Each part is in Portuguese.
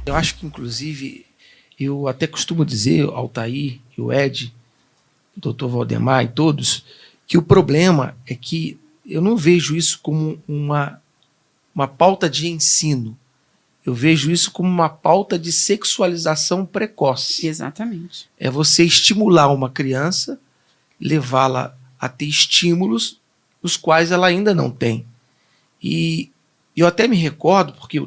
Eu acho que, inclusive, eu até costumo dizer, Altair, o Ed, o doutor Valdemar e todos, que o problema é que eu não vejo isso como uma pauta de ensino. Eu vejo isso como uma pauta de sexualização precoce. Exatamente. É você estimular uma criança, levá-la a ter estímulos os quais ela ainda não tem. E eu até me recordo, porque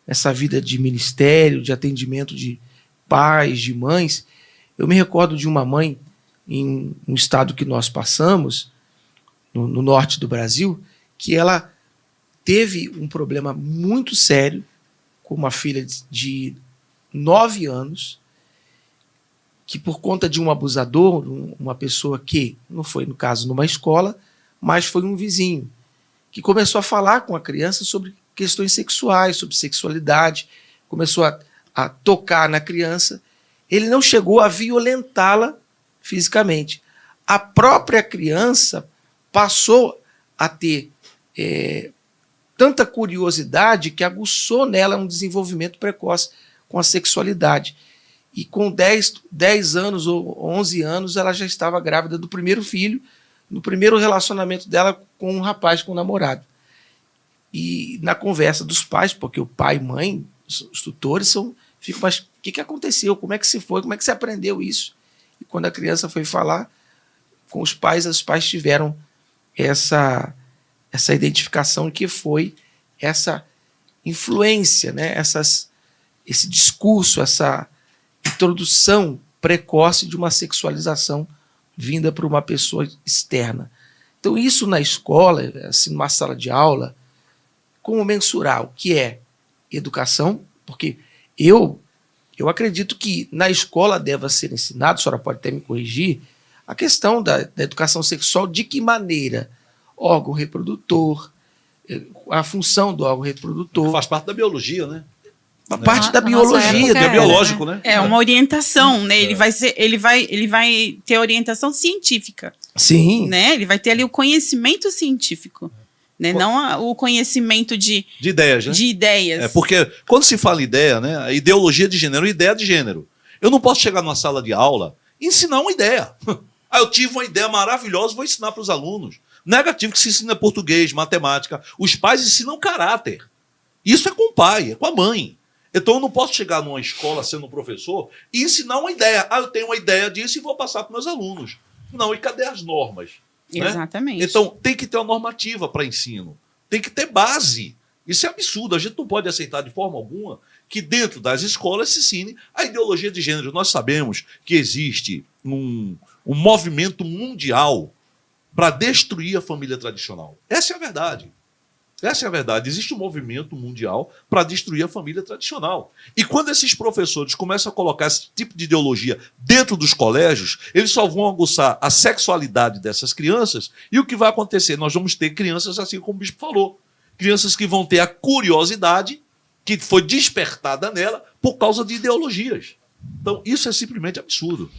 nessa vida de ministério, de atendimento de pais, de mães, eu me recordo de uma mãe em um estado que nós passamos, no norte do Brasil, que ela teve um problema muito sério com uma filha de 9 anos, que por conta de um abusador, uma pessoa que, não foi no caso numa escola, mas foi um vizinho, que começou a falar com a criança sobre questões sexuais, sobre sexualidade, começou a tocar na criança. Ele não chegou a violentá-la fisicamente. A própria criança passou a ter tanta curiosidade que aguçou nela um desenvolvimento precoce com a sexualidade. E com 10 anos ou 11 anos, ela já estava grávida do primeiro filho, no primeiro relacionamento dela com um rapaz, com um namorado. E na conversa dos pais, porque o pai e mãe, os tutores, ficam, mas o que aconteceu? Como é que se foi? Como é que você aprendeu isso? E quando a criança foi falar com os pais tiveram essa identificação que foi essa influência, né? Esse discurso, essa introdução precoce de uma sexualização vinda por uma pessoa externa. Então, isso na escola, assim, numa sala de aula, como mensurar o que é educação, porque eu acredito que na escola deva ser ensinado, a senhora pode até me corrigir, a questão da educação sexual, de que maneira? Órgão reprodutor, a função do órgão reprodutor. Faz parte da biologia, né? Uma parte da biologia, é biológico, né? É uma orientação, né? Ele vai ter orientação científica. Sim. Né? Ele vai ter ali o conhecimento científico. Né? Não o conhecimento de ideias, né? De ideias. Porque quando se fala ideia, né? A ideologia de gênero, ideia de gênero. Eu não posso chegar numa sala de aula e ensinar uma ideia. Eu tive uma ideia maravilhosa, vou ensinar para os alunos. Negativo que se ensina português, matemática. Os pais ensinam caráter. Isso é com o pai, é com a mãe. Então eu não posso chegar numa escola sendo professor e ensinar uma ideia. Eu tenho uma ideia disso e vou passar para meus alunos. Não, e cadê as normas? Exatamente. Né? Então tem que ter uma normativa para ensino. Tem que ter base. Isso é absurdo. A gente não pode aceitar de forma alguma que dentro das escolas se ensine a ideologia de gênero. Nós sabemos que existe um movimento mundial para destruir a família tradicional. Essa é a verdade. Essa é a verdade. Existe um movimento mundial para destruir a família tradicional. E quando esses professores começam a colocar esse tipo de ideologia dentro dos colégios, eles só vão aguçar a sexualidade dessas crianças. E o que vai acontecer? Nós vamos ter crianças, assim como o bispo falou, crianças que vão ter a curiosidade que foi despertada nela por causa de ideologias. Então, isso é simplesmente absurdo.